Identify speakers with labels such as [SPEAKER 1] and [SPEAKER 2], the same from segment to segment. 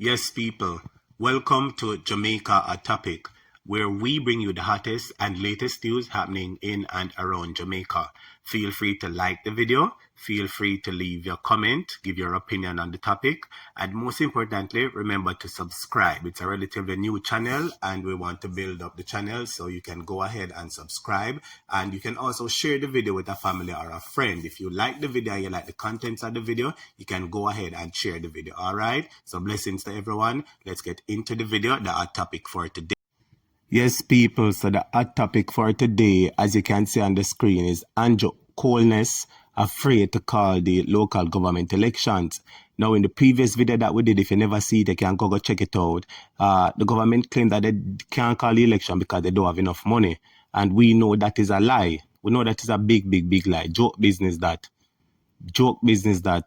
[SPEAKER 1] Yes, people, welcome to Jamaica A Topic, where we bring you the hottest and latest news happening in and around Jamaica. Feel free to like the video, feel free to leave your comment, give your opinion on the topic, and most importantly, remember to subscribe. It's a relatively new channel and we want to build up the channel, so you can go ahead and subscribe, and you can also share the video with a family or a friend. If you like the video, you like the contents of the video, you can go ahead and share the video. All right, so blessings to everyone. Let's get into the video, the hot topic for today. Yes, people, so the hot topic for today, as you can see on the screen, is ANDR WHOLNESS AFRAID to call the local government elections. Now, in the previous video that we did, if you never see it, you can go check it out. The government claimed that they can't call the election because they don't have enough money. And we know that is a lie. We know that is a big lie. Joke business that.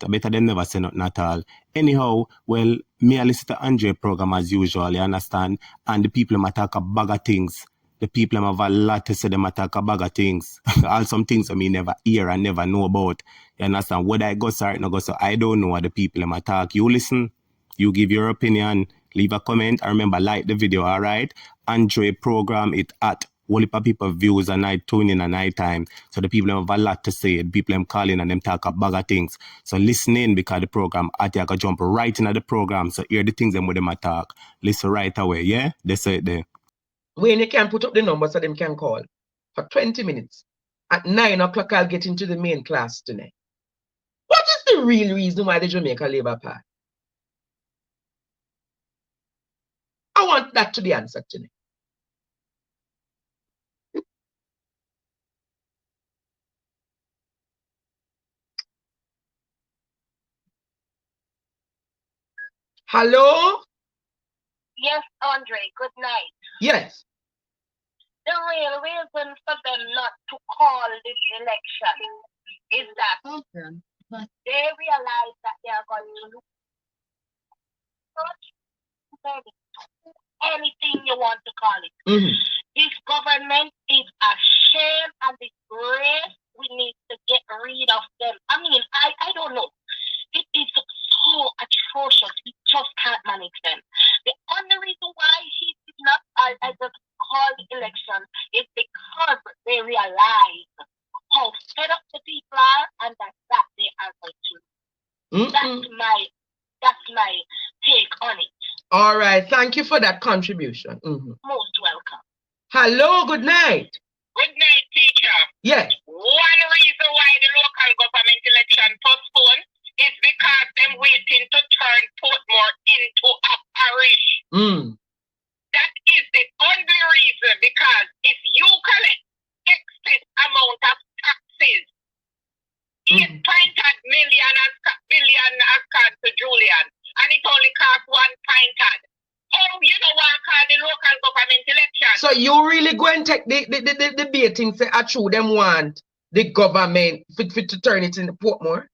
[SPEAKER 1] Better than never say nothing at all. Anyhow, well, me I listen to Andre program as usual, you understand? And the people them talk a bag of things. The people them have a lot to say, them talk a bag of things. All some things that me never hear and never know about. You understand? Whether I go so or not go so, I don't know what the people them talk. You listen, you give your opinion, leave a comment, and remember, like the video, all right? Andre program it at whole heap of people views at night, tune in at night time. So the people have a lot to say. The people them calling and them talk a bag of things. So listen in, because the program, I think I can jump right into the program. So hear the things them with them talk. Listen right away, yeah? They say it there.
[SPEAKER 2] When you can put up the number so them can call for 20 minutes. At 9 o'clock, I'll get into the main class tonight. What is the real reason why the Jamaica Labour Party? I want that to be answered tonight. Hello?
[SPEAKER 3] Yes, Andre, good night.
[SPEAKER 2] Yes.
[SPEAKER 3] The real reason for them not to call this election is that they realize that they are going to lose anything you want to call it. This government is a shame and disgrace. We need to get rid of them. I mean, I don't know. It is so atrocious. We just can't manage them. The only reason why he did not just call the election is because they realize how fed up the people are and that they are going to. That's my take on it.
[SPEAKER 2] All right. Thank you for that contribution.
[SPEAKER 3] Most welcome.
[SPEAKER 2] Hello. Good night.
[SPEAKER 3] Good night, teacher.
[SPEAKER 2] Yes.
[SPEAKER 3] One reason why the local government election postponed is because them waiting to turn Portmore into a parish. That is the only reason, because if you collect excess amount of taxes, 8 billion has gone to Julian, and it only costs 1 pointed. Oh, you know what, call the local government election.
[SPEAKER 2] So you really go and take the baiting, say, true, them want the government fit to turn it into Portmore?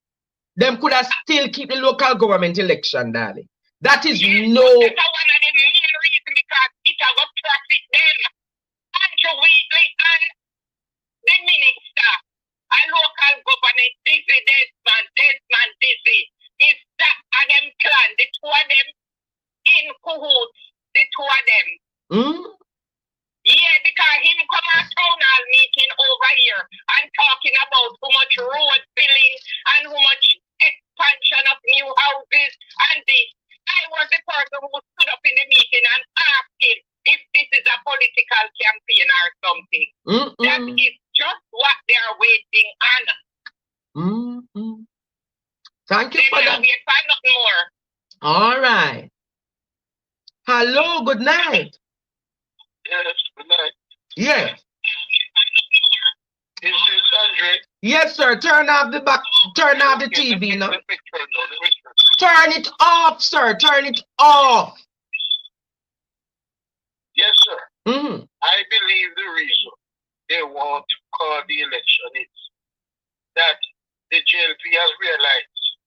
[SPEAKER 2] Them could have still keep the local government election, darling. That is no.
[SPEAKER 3] That's one of the main reasons, because it will profit them. Andrew Wheatley and the minister and local government Desmond dizzy. Is that a them plan? The two of them in cahoots. The two of them. Yeah, because him come at town hall meeting over here and talking about how much road filling and how much expansion of new houses and this. I was the person who stood up in the meeting and asked him if this is a political campaign or something. That is just what they are waiting on.
[SPEAKER 2] Thank you for that.
[SPEAKER 3] Wait for nothing more.
[SPEAKER 2] All right. Hello, good night.
[SPEAKER 4] Yes, good night.
[SPEAKER 2] Yes.
[SPEAKER 4] Is this Andre?
[SPEAKER 2] Yes, sir. Turn off the TV now. Turn it off, sir. Turn it off.
[SPEAKER 4] Yes, sir. I believe the reason they want to call the election is that the JLP has realized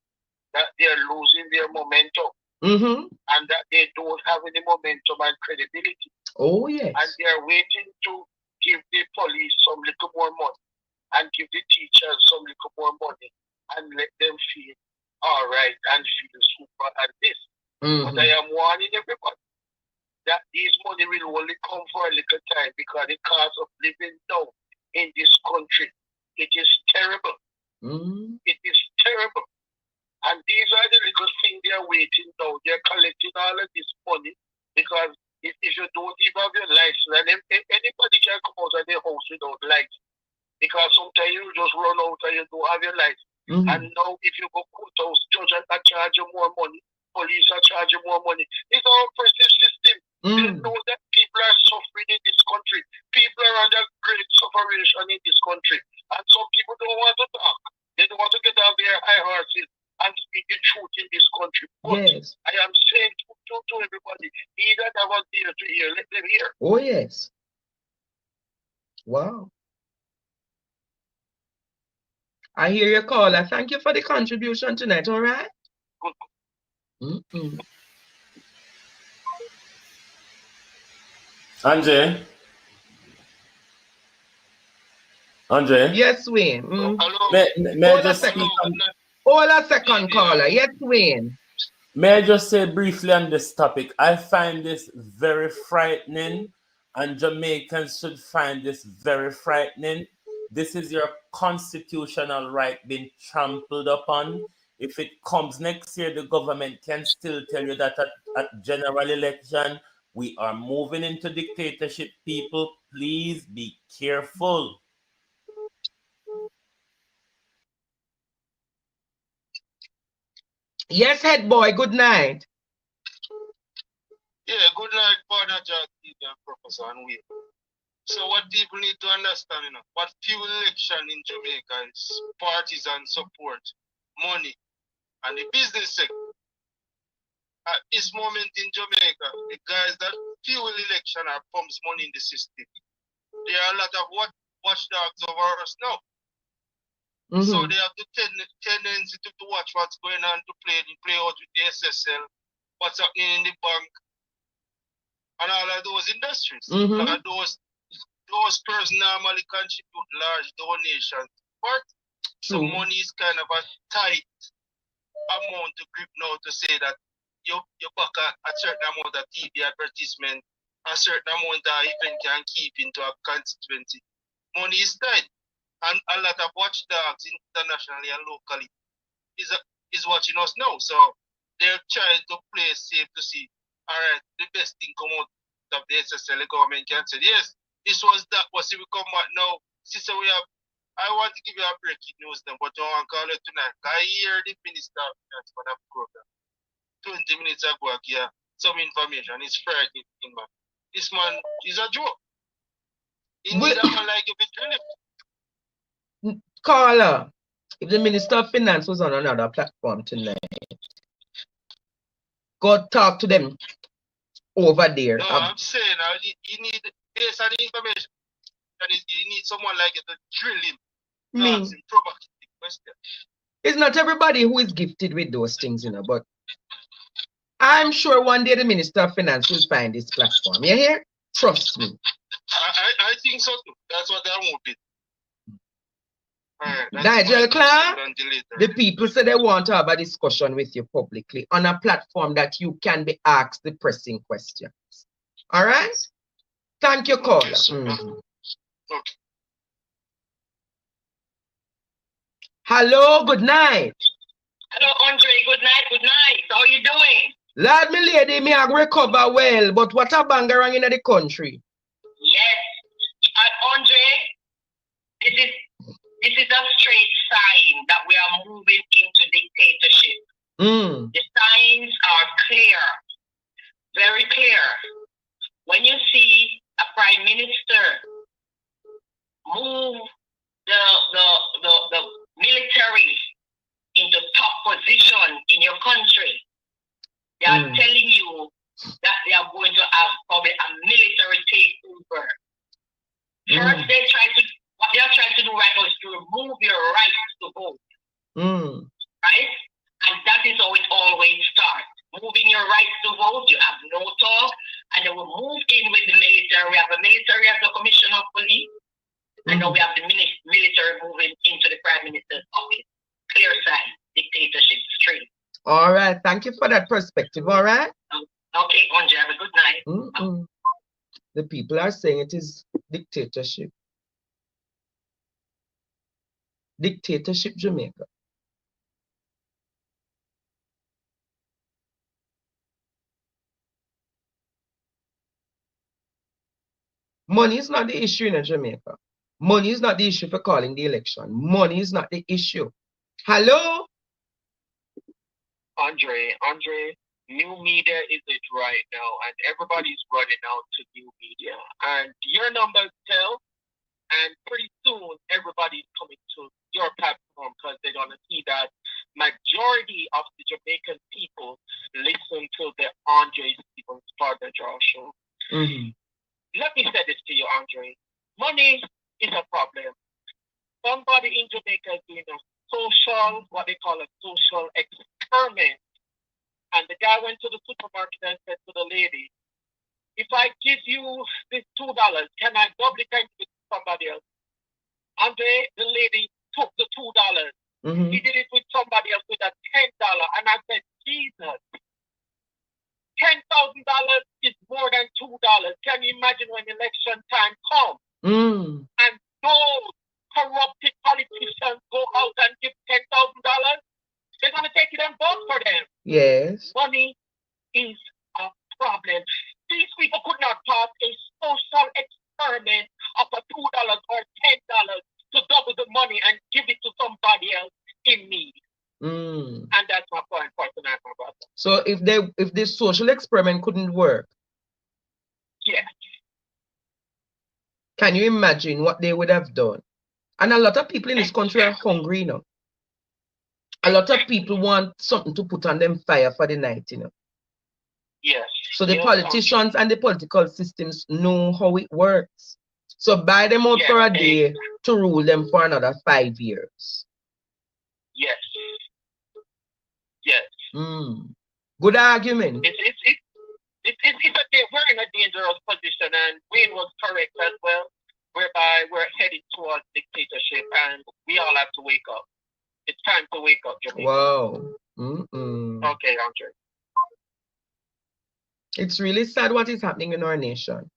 [SPEAKER 4] that they are losing their momentum. And that they don't have any momentum and credibility.
[SPEAKER 2] Oh, yes.
[SPEAKER 4] And they are waiting to give the police some little more money and give the teachers some little more money and let them feel all right and feel super and this. But I am warning everybody that these money will only come for a little time because the cost of living now in this country, it is terrible. It is terrible. And these are the little things they are waiting now. They are collecting all of this money because if you don't even have your license, and anybody can come out of their house without license. Because sometimes you just run out and you don't have your license. And now if you go courthouse, judge are charge you more money, police are charging more money. It's all oppressive system. They know that people are suffering in this country. People are under great suffering in this country. And some people don't want to talk. They don't want to get out their high horses and speak the truth in this country. But I am saying to everybody, he that have an ear to hear, let them hear.
[SPEAKER 2] Oh, yes. Wow. I hear your caller. Thank you for the contribution tonight, all right?
[SPEAKER 4] Good.
[SPEAKER 5] Andre?
[SPEAKER 2] Yes, Wayne.
[SPEAKER 4] Hello.
[SPEAKER 5] May I just speak
[SPEAKER 2] Hold a second, caller. Yes, Wayne.
[SPEAKER 5] May I just say briefly on this topic? I find this very frightening, and Jamaicans should find this very frightening. This is your constitutional right being trampled upon. If it comes next year, the government can still tell you that at general election, we are moving into dictatorship. People, please be careful.
[SPEAKER 2] Yes, head boy, good night.
[SPEAKER 4] Yeah, good night, partner Jack, and Professor and we. So what people need to understand, what fuel election in Jamaica is partisan support, money, and the business sector. At this moment in Jamaica, the guys that fuel election are pumps money in the system. There are a lot of watchdogs over us now. So they have the tendency to watch what's going on, to play out with the SSL, what's happening in the bank, and all of those industries. Those persons normally contribute large donations, but so money is kind of a tight amount to grip now to say that you back a certain amount of TV advertisement, a certain amount of event can keep into a constituency. Money is tight, and a lot of watchdogs internationally and locally is watching us now. So they're trying to play safe to see, all right, the best thing come out of the SSL, the government can say, yes, this was that, but see we come back now. Sister, I want to give you a breaking news then, but I want to call it tonight. I hear the Minister of Finance for that program 20 minutes ago here, some information. It's frightening, man. This man is a joke. He needs a man like you to
[SPEAKER 2] caller, if the Minister of Finance was on another platform tonight, go talk to them over there.
[SPEAKER 4] No, I'm saying you need, based on the information, you need someone like you to drill him, ask him provocative questions.
[SPEAKER 2] It's not everybody who is gifted with those things, but I'm sure one day the Minister of Finance will find this platform. You hear? Trust me.
[SPEAKER 4] I think so too. That's what I'm hoping.
[SPEAKER 2] Nigel Clark, the people say they want to have a discussion with you publicly on a platform that you can be asked the pressing questions. All right? Thank you, caller.
[SPEAKER 4] Okay.
[SPEAKER 2] Hello, good night.
[SPEAKER 3] Hello, Andre, good night, good night. How are you doing?
[SPEAKER 2] Lord, me lady, me I recover well, but what a bang around in the country.
[SPEAKER 3] Yes. Andre, this is a straight sign that we are moving into dictatorship. The signs are clear, very clear. When you see a prime minister move the military into top position in your country, they are telling you that they are going to have probably a military takeover. First, what they are trying to do right now is to remove your rights to vote. Right? And that is how it always starts. Moving your rights to vote, you have no talk, and they will move in with the military. We have the military as the commissioner of police, and now we have the military moving into the prime minister's office. Clear sign, dictatorship straight.
[SPEAKER 2] All right. Thank you for that perspective. All right.
[SPEAKER 3] Okay, Andre, have a good night.
[SPEAKER 2] The people are saying it is dictatorship. Dictatorship Jamaica. Money is not the issue in Jamaica. Money is not the issue for calling the election. Money is not the issue. Hello?
[SPEAKER 4] Andre, new media is it right now, and everybody's running out to new media. And your numbers tell, and pretty soon everybody's coming to your platform because they're going to see that majority of the Jamaican people listen to the Andre Stevens Partner Draw show. Let me say this to you, Andre. Money is a problem. Somebody in Jamaica is doing a social, what they call a social experiment. And the guy went to the supermarket and said to the lady, if I give you this $2, can I double it and give it to somebody else? Andre, the lady took the $2. He did it with somebody else with a $10. And I said, Jesus, $10,000 is more than $2. Can you imagine when election time comes? And those corrupted politicians go out and give $10,000? They're going to take it and vote for them.
[SPEAKER 2] Yes.
[SPEAKER 4] Money is a problem. These people could not pass a social experiment of a $2 or $10 to double the money and give it to somebody else in need. And that's my point for tonight, my brother.
[SPEAKER 2] So if this social experiment couldn't work,
[SPEAKER 4] yes,
[SPEAKER 2] can you imagine what they would have done? And a lot of people in this country are hungry, you know. A lot of people want something to put on them fire for the night, you know.
[SPEAKER 4] Yes.
[SPEAKER 2] So the politicians and the political systems know how it works. So buy them out for a day to rule them for another 5 years.
[SPEAKER 4] Yes. Yes.
[SPEAKER 2] Good argument.
[SPEAKER 4] We're in a dangerous position, and Wayne was correct as well, whereby we're heading towards dictatorship, and we all have to wake up. It's time to wake up, Jamaica.
[SPEAKER 2] Wow.
[SPEAKER 4] Okay, Andre.
[SPEAKER 2] It's really sad what is happening in our nation.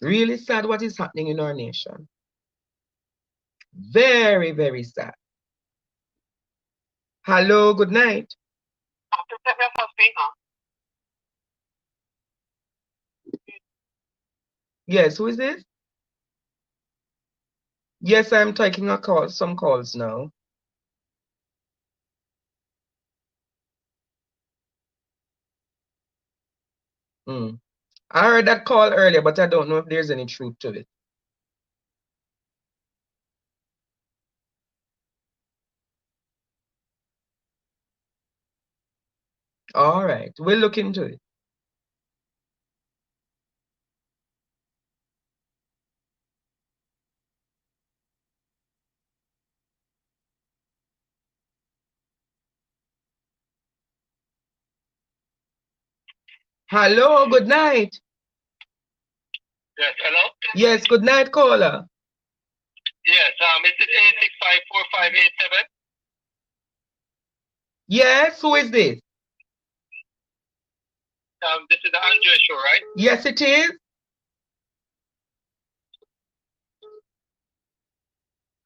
[SPEAKER 2] Really sad what is happening in our nation. Very, very sad. Hello, good night. Yes, who is this? Yes, I'm taking some calls now. I heard that call earlier, but I don't know if there's any truth to it. All right, we'll look into it. Hello, good night.
[SPEAKER 4] Yes, hello?
[SPEAKER 2] Yes, good night, caller.
[SPEAKER 4] Yes, is it 8654587?
[SPEAKER 2] Yes, who is this?
[SPEAKER 4] This is the Andre show, right?
[SPEAKER 2] Yes, it is.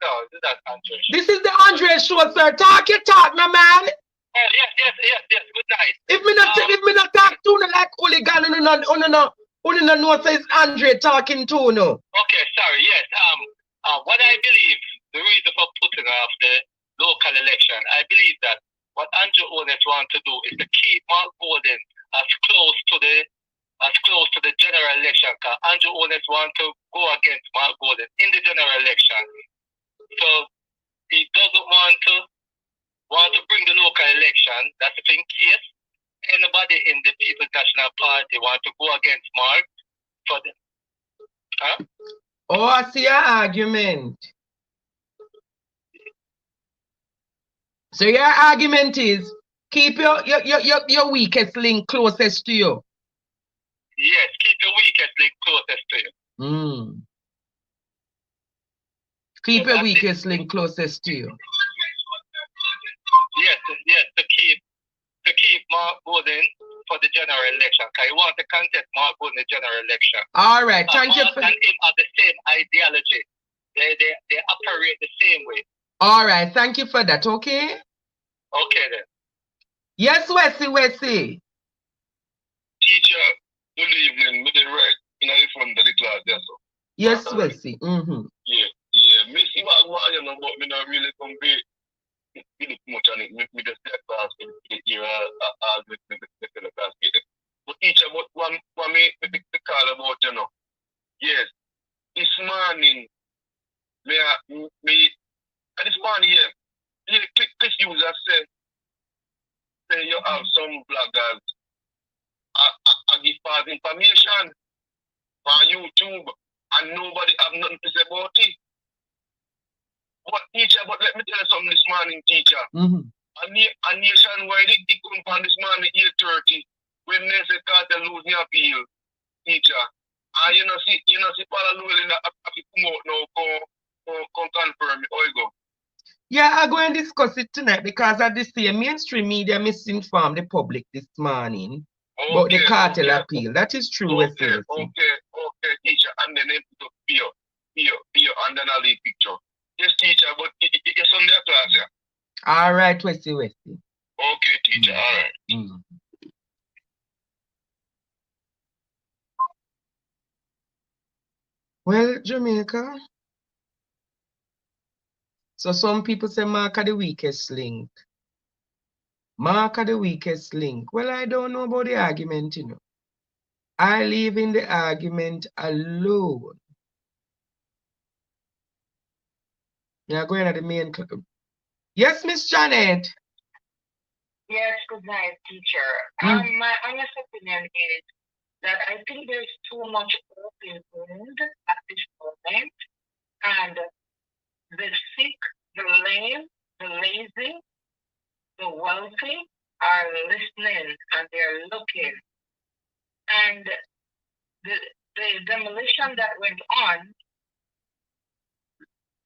[SPEAKER 4] No, this is not Andre show.
[SPEAKER 2] This is the Andre show, sir. Talk your talk, my man.
[SPEAKER 4] Oh, yes. Good night.
[SPEAKER 2] If me not talk to you like hooligan, you know say it's Andre talking to you.
[SPEAKER 4] Okay, sorry. Yes. What I believe the reason for putting off the local election, I believe that what Andrew Honest wants to do is to keep Mark Golden as close to the general election. Because Andrew Honest wants to go against Mark Golden in the general election. So he doesn't want to bring the local election. That's in case anybody in the People's National Party want to go against Mark for them. Huh?
[SPEAKER 2] Oh, I see your argument. So your argument is keep your weakest link closest to you.
[SPEAKER 4] Yes, keep your weakest link closest to you.
[SPEAKER 2] Keep your weakest link closest to you.
[SPEAKER 4] Yes, to keep Mark Bowden for the general election. Because you want to contest Mark Bowden in the general election.
[SPEAKER 2] All right, thank you.
[SPEAKER 4] Mark and him have the same ideology. They operate the same way.
[SPEAKER 2] All right, thank you for that, okay?
[SPEAKER 4] Okay then.
[SPEAKER 2] Yes, Wesley.
[SPEAKER 4] Teacher, good evening. Me the right in the front of the class there, so.
[SPEAKER 2] Yes, Wesley.
[SPEAKER 4] Yeah. Me see what you know, but me not really compare much on it. Me just get class here with the class. But teacher, but one me call about, you know. Yes. This morning, this morning, yeah, click user say you have some bloggers I give false information on YouTube and nobody have nothing to say about it. But teacher, let me tell you something this morning, teacher. A nationwide it come on this morning 8:30 when they say cartel lose the appeal, teacher. And you know see Paula Llewellyn have to come out now, come confirm it. How you go?
[SPEAKER 2] Yeah, I'm going to discuss it tonight because at the same mainstream media misinformed the public this morning about the cartel appeal. That is true, Wesley.
[SPEAKER 4] Okay, teacher. And then they put up Pio, and then I'll leave picture. Yes, teacher, but it's on their class, yeah.
[SPEAKER 2] All right, Wesley.
[SPEAKER 4] Okay, teacher, all right.
[SPEAKER 2] Well, Jamaica. So some people say Mark are the weakest link. Mark are the weakest link. Well, I don't know about the argument, you know. I leave in the argument alone. Yeah, going at the main. Yes, Miss Janet.
[SPEAKER 3] Yes, good night, teacher. My honest opinion is that I think there's too much open wound at this moment, and the sick, the lame, the lazy, the wealthy are listening and they're looking. And the demolition that went on,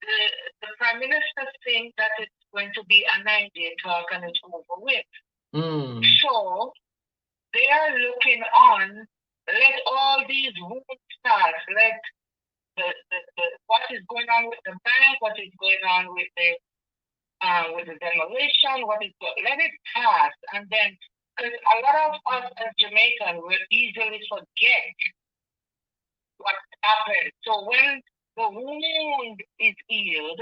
[SPEAKER 3] the Prime Minister thinks that it's going to be a 9-day talk and it's over with. So they are looking on, let all these wounds pass, let the what is going on with the bank, what is going on with the demolition, let it pass. And then, because a lot of us as Jamaicans will easily forget what happened. So when the wound is healed,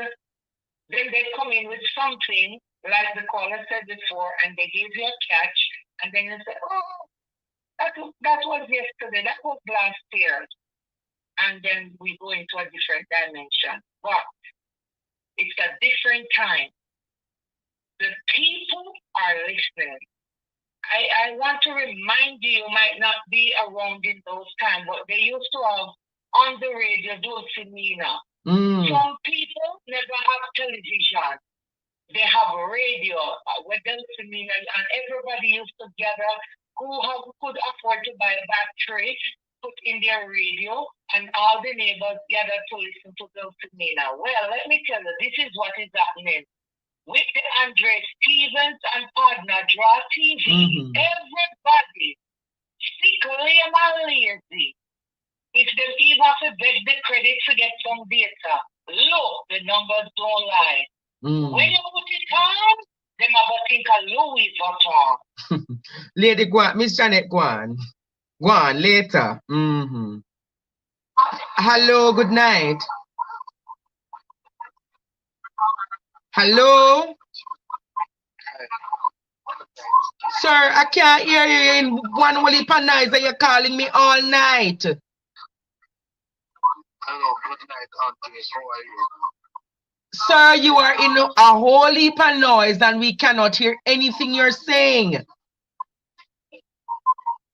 [SPEAKER 3] then they come in with something, like the caller said before, and they give you a catch, and then you say, oh, that was yesterday, that was last year. And then we go into a different dimension. But it's a different time. The people are listening. I want to remind you might not be around in those times, but they used to have on the radio Dulcinea. Some people never have television. They have radio with Dulcinea, and everybody used to gather who could afford to buy batteries, put in their radio, and all the neighbors gathered to listen to Dulcinea. Well, let me tell you, this is what is happening. With the Andre Stevens and partner Draw TV, everybody sick, lame, and lazy. If they even have to beg the credit to get some data, look, the numbers don't lie. When you put it on, they never think of Louis Vuitton.
[SPEAKER 2] Lady Guan, Miss Janet Guan. Guan, later. Hello, good night. Hello? Sir, I can't hear you in one whole heap of noise and you're calling me all night.
[SPEAKER 4] Hello, good night, Auntie. How are you?
[SPEAKER 2] Sir, you are in a whole heap of noise and we cannot hear anything you're saying.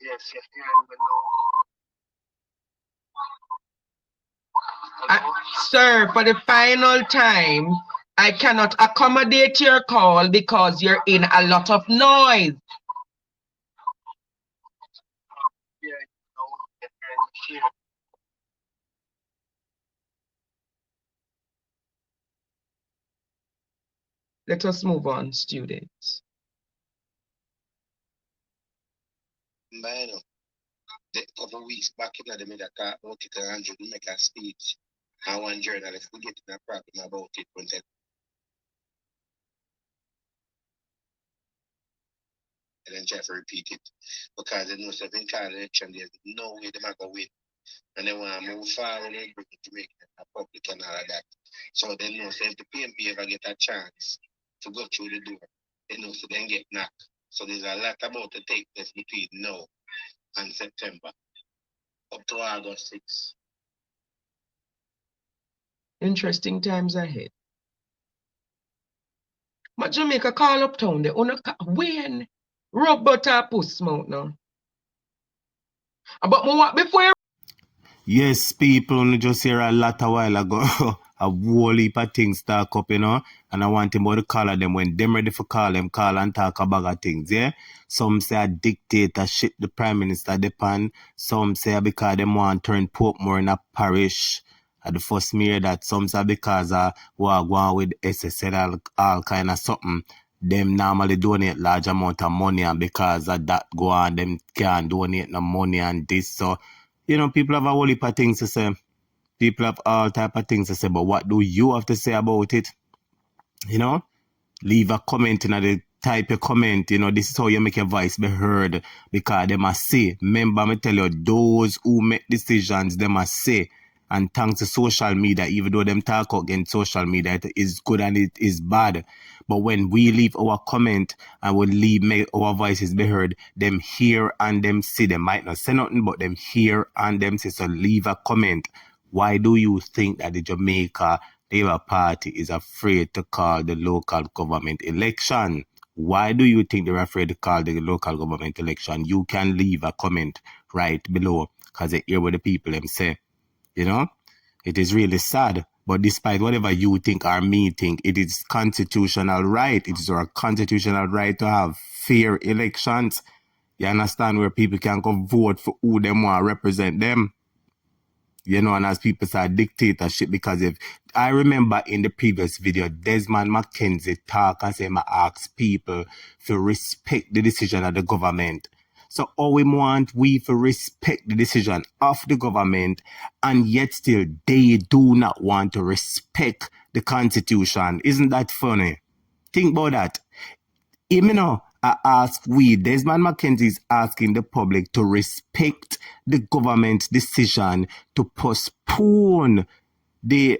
[SPEAKER 4] Yes, you're hearing me now.
[SPEAKER 2] Sir, for the final time, I cannot accommodate your call because you're in a lot of noise.
[SPEAKER 4] Yeah,
[SPEAKER 2] Let us move on, students.
[SPEAKER 4] Man, a couple of weeks back, in the middle, I about it, and Andrew make a speech. And one journalist will get in a problem about it when they and then try to repeat it. Because they know something called election, there's no way they might go win. And they want to move forward and bring it to make a public and all of that. So they know so if the PMP ever get a chance to go through the door, they know so then get knocked. So there's a lot about to take place between now and September, up to August 6.
[SPEAKER 2] Interesting times ahead. But Jamaica call uptown there. When rub butter puss mouth now. But before you...
[SPEAKER 1] Yes, people just hear a lot a while ago. A whole heap of things start up, you know. And I want him to call them when them ready for call them, call and talk about things, yeah? Some say a dictatorship, the Prime Minister depend. Some say because them want to turn Portmore in a parish. At the first mayor that some say because we're going with SSL all kind of something. Them normally donate large amount of money, and because of that go on, them can't donate no money and this. So, you know, people have a whole heap of things to say. People have all type of things to say, but what do you have to say about it? You know? Leave a comment in the type of comment. You know, this is how you make your voice be heard. Because they must say, remember me tell you, those who make decisions, they must say. And thanks to social media, even though them talk against social media, it is good and it is bad. But when we leave our comment and we make our voices be heard, them hear and them see. Them might not say nothing, but them hear and them see. So leave a comment. Why do you think that the Jamaica Labour Party is afraid to call the local government election? Why do you think they're afraid to call the local government election? You can leave a comment right below because they hear what the people them say. You know, it is really sad. But despite whatever you think or me think, it is constitutional right. It is our constitutional right to have fair elections. You understand, where people can go vote for who they want to represent them. You know, and as people say, dictatorship, because if I remember in the previous video, Desmond McKenzie talk and say, I ask people to respect the decision of the government. So all we want, we to respect the decision of the government, and yet still they do not want to respect the Constitution. Isn't that funny? Think about that. Even though I ask Desmond McKenzie is asking the public to respect the government's decision to postpone the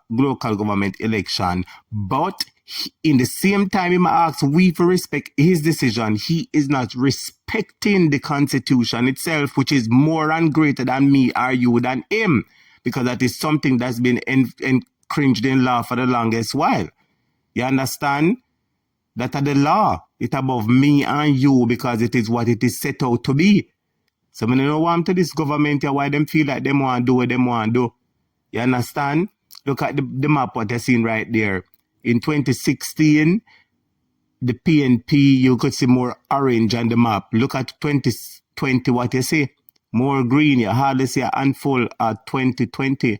[SPEAKER 1] local government election, but in the same time, he asks we to respect his decision. He is not respecting the Constitution itself, which is more and greater than me or you than him, because that is something that's been cringed in law for the longest while. You understand? That are the law. It's above me and you because it is what it is set out to be. So I don't want to this government here why them feel like them want to do what them want to do. You understand? Look at the map what you're seeing right there. In 2016, the PNP, you could see more orange on the map. Look at 2020, what you see? More green. You hardly see a handful at 2020.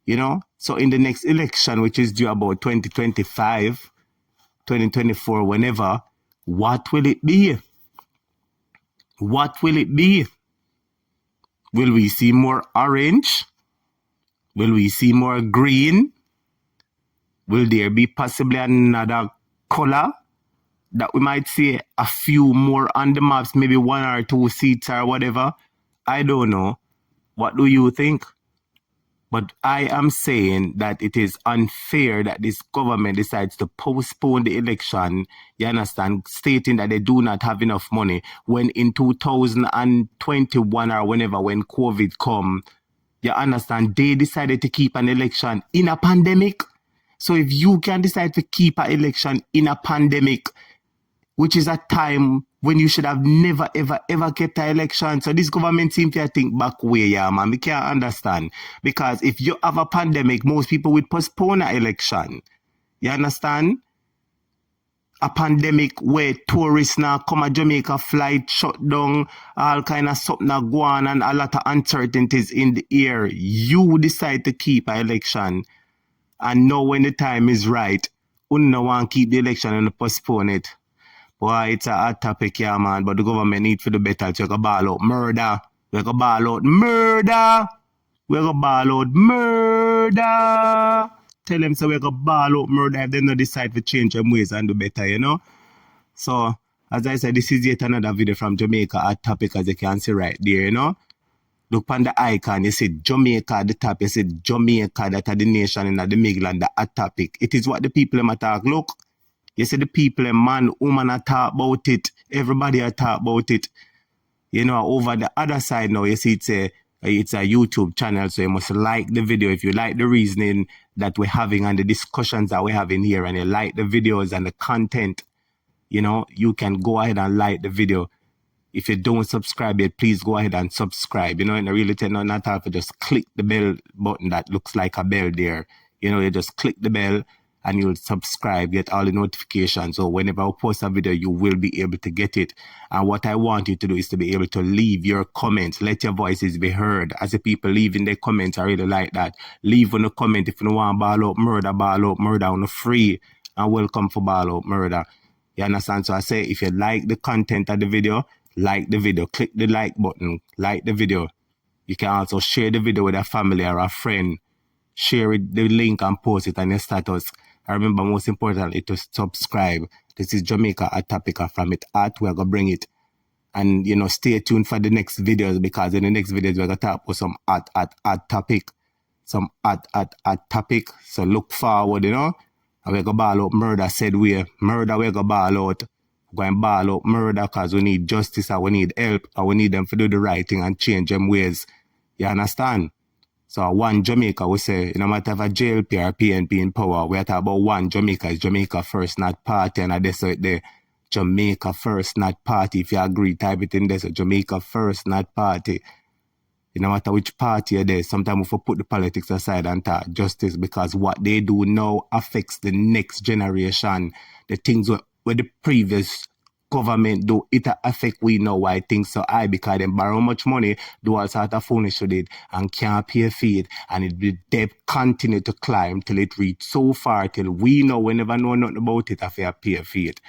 [SPEAKER 1] You know? So in the next election, which is due about 2025, 2024, whenever, what will it be? What will it be? Will we see more orange? Will we see more green? Will there be possibly another color that we might see a few more on the maps, maybe 1 or 2 seats or whatever? I don't know. What do you think? But I am saying that it is unfair that this government decides to postpone the election, you understand, stating that they do not have enough money, when in 2021 or whenever, when COVID come, you understand, they decided to keep an election in a pandemic. So if you can decide to keep an election in a pandemic, which is a time when you should have never, ever, ever kept an election. So this government seems to think back way, yeah, man. We can't understand. Because if you have a pandemic, most people would postpone an election. You understand? A pandemic where tourists now come to Jamaica, flight shut down, all kind of something now go on, and a lot of uncertainties in the air. You decide to keep an election. And know when the time is right, no want keep the election and postpone it. Boy, it's a hot topic, yeah, man. But the government need to do better. So we go ball out murder. We go ball out murder. We go ball out murder. Tell them so we go ball out murder if they no decide to change them ways and do better, you know. So, as I said, this is yet another video from Jamaica hot topic, as you can see right there, you know. Look on the icon, you see Jamaica at the top, you see Jamaica, that are the nation in the Midland, the hot topic. It is what the people them talk. Look. You see the people, man, woman are talk about it. Everybody are talk about it. You know, over the other side now, you see it's a YouTube channel, so you must like the video. If you like the reasoning that we're having and the discussions that we're having here, and you like the videos and the content, you know, you can go ahead and like the video. If you don't subscribe yet, please go ahead and subscribe. You know, and I really tell you not to have to just click the bell button that looks like a bell there. You know, you just click the bell and you'll subscribe, get all the notifications. So whenever I post a video, you will be able to get it. And what I want you to do is to be able to leave your comments. Let your voices be heard. As the people leaving their comments, I really like that. Leave on a comment if you don't want ball out murder on the free. And welcome for ball out murder. You understand? So I say, if you like the content of the video, like the video. Click the like button. Like the video. You can also share the video with a family or a friend. Share it, the link, and post it on your status. I remember, most importantly, to subscribe. This is Jamaica Hot Topic from it art. We're going to bring it. And, you know, stay tuned for the next videos, because in the next videos, we're going to talk about some hot topic. Some hot topic. So look forward, you know. And we're going to ball out murder, said we. Murder, we're going to ball out. We're going to ball out murder because we need justice, and we need help, and we need them to do the right thing and change them ways. You understand? So one Jamaica, we say, no matter if a JLP or PNP in power, we are talking about one Jamaica. Is Jamaica first, not party. And I say the Jamaica first, not party. If you agree, type it in there. So Jamaica first, not party. No matter which party you're there, sometimes we put the politics aside and talk justice, because what they do now affects the next generation. The things where the previous government do, it affect we know why things so high, because them borrow much money, do all sort of foolish with it, and can't pay for it, and the debt continue to climb till it reach so far, till we know, we never know nothing about it if you pay for it.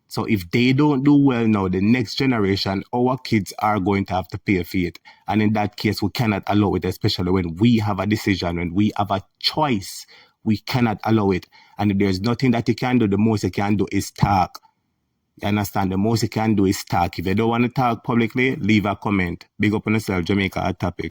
[SPEAKER 1] So if they don't do well now, the next generation, our kids are going to have to pay for it. And in that case, we cannot allow it, especially when we have a decision, when we have a choice, we cannot allow it. And if there's nothing that you can do, the most you can do is talk. You understand? The most you can do is talk. If you don't want to talk publicly, leave a comment. Big up on yourself, Jamaica Hot Topic.